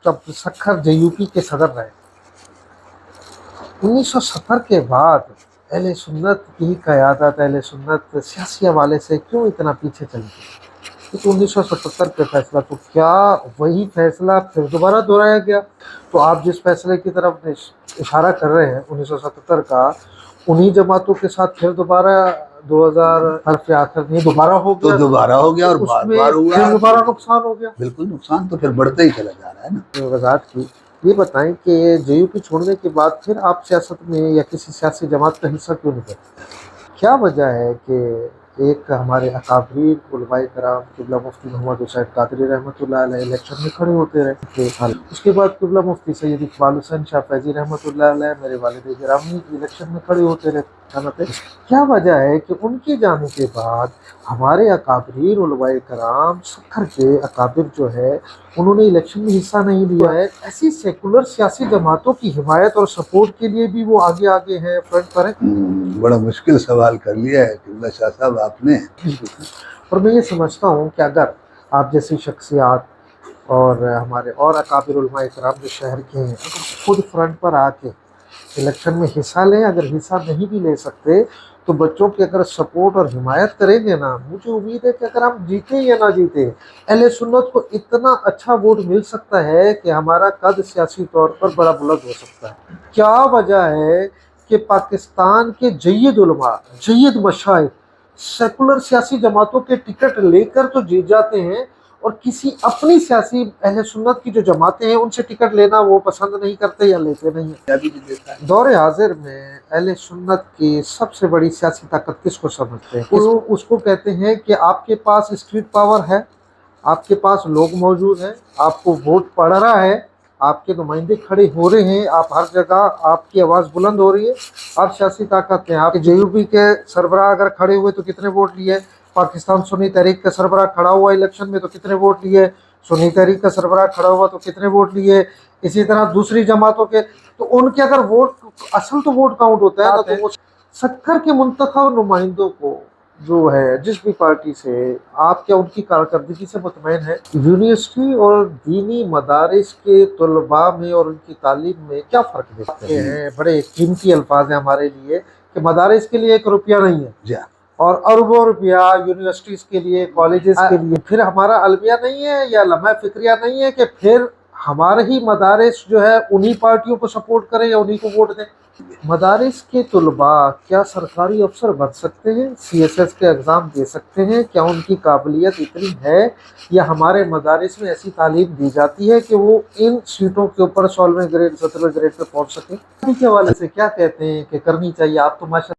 जब सखर जेयूपी के सदर रहे 1970 के बाद अहले सुन्नत की क़यादत, अहले सुन्नत सियासी हवाले से क्यों इतना पीछे चली गई? तो 1977 का फैसला, तो क्या वही फैसला फिर दोबारा दोहराया गया? तो आप जिस फैसले की तरफ इशारा कर रहे हैं 1977 का, उन्हीं जमातों के साथ फिर दोबारा 2000 के आखिर में दोबारा हो गया, तो दोबारा हो गया और बार बार हुआ, फिर दोबारा नुकसान हो गया। बिल्कुल नुकसान तो फिर बढ़ता ही चला जा रहा है ना। वजाहत की ये बताएं कि जेयूपी छोड़ने के बाद फिर आप सियासत में या किसी सियासी जमात का हिस्सा क्यों नहीं बने? क्या वजह है कि एक हमारे अकाबरीन उलमाए कराम क़िबला मुफ्ती मोहम्मद हुसैन कादरी रहमतुल्लाह अलैह इलेक्शन में खड़े होते रहे, उसके बाद क़िबला मुफ्ती सैयद इकबाल हुसैन शाह फैज़ी रहमतुल्लाह अलैह मेरे वालिद गिरामी इलेक्शन में खड़े होते रहे। क्या वजह है कि उनके जाने के बाद हमारे अकाबरीन उलमाए कराम सखर के अकाबिर जो है उन्होंने इलेक्शन में हिस्सा नहीं लिया है? ऐसी सेकुलर सियासी जमातों की हिमायत और सपोर्ट के लिए भी वो आगे आगे हैं, फ्रंट पर हैं। बड़ा मुश्किल सवाल कर लिया है क़िबला शाह साहब आपने। और मैं ये समझता हूँ कि अगर आप जैसी शख्सियात और हमारे और अकाबिर उलमाए कराम जो शहर के हैं अगर खुद फ्रंट पर आके इलेक्शन में हिस्सा लें, अगर हिस्सा नहीं भी ले सकते तो बच्चों की अगर सपोर्ट और हिमायत करेंगे ना, मुझे उम्मीद है कि अगर हम जीते या ना जीते अहले सुन्नत को इतना अच्छा वोट मिल सकता है कि हमारा कद सियासी तौर पर बड़ा बुलंद हो सकता है। क्या वजह है कि पाकिस्तान के जय्यद उलमा, जय्यद मशाइख सेकुलर सियासी जमातों के टिकट लेकर तो जीत जाते हैं और किसी अपनी सियासी अहले सुन्नत की जो जमातें हैं उनसे टिकट लेना वो पसंद नहीं करते या लेते नहीं हैं। दौरे हाजिर में अहले सुन्नत की सबसे बड़ी सियासी ताकत किसको समझते हैं? तो उसको कहते हैं कि आपके पास स्ट्रीट पावर है, आपके पास लोग मौजूद हैं, आपको वोट पड़ रहा है, आपके नुमाइंदे खड़े हो रहे हैं, आप हर जगह आपकी आवाज़ बुलंद हो रही है, आप सियासी ताकत हैं। आप जेयूपी के सरबराह अगर खड़े हुए तो कितने वोट लिए? पाकिस्तान सुन्नी तहरीक का सरबराह खड़ा हुआ इलेक्शन में तो कितने वोट लिए? सुन्नी तहरीक का सरबराह खड़ा हुआ तो कितने वोट लिए? इसी तरह दूसरी जमातों के, तो उनके अगर वोट, असल तो वोट काउंट होता है ना, तो वो सखर के मुंतखब नुमाइंदों को जो है जिस भी पार्टी से, आप क्या उनकी कारकर्दगी से मुतमईन है? यूनिवर्सिटी और दीनी मदारिस के तलबा में और उनकी तालीम में क्या फ़र्क देखते हैं? बड़े कीमती अल्फाज हैं हमारे लिए कि मदारिस के लिए 1 रुपया नहीं है और अरबों रुपया यूनिवर्सिटीज़ के लिए, कॉलेजेस के लिए। फिर हमारा अलमिया नहीं है या लम्हा फिक्रिया नहीं है कि फिर हमारे ही मदारिस जो है उन्हीं पार्टियों को सपोर्ट करें या उन्हीं को वोट दें? मदारिस के तलबा क्या सरकारी अफसर बन सकते हैं? CSS के एग्ज़ाम दे सकते हैं? क्या उनकी काबिलियत इतनी है या हमारे मदारिस में ऐसी तालीम दी जाती है कि वो इन सीटों के ऊपर 16वें ग्रेड 17वें ग्रेड पर पहुँच सकें? के हवाले से क्या कहते हैं कि करनी चाहिए? आप तो माशा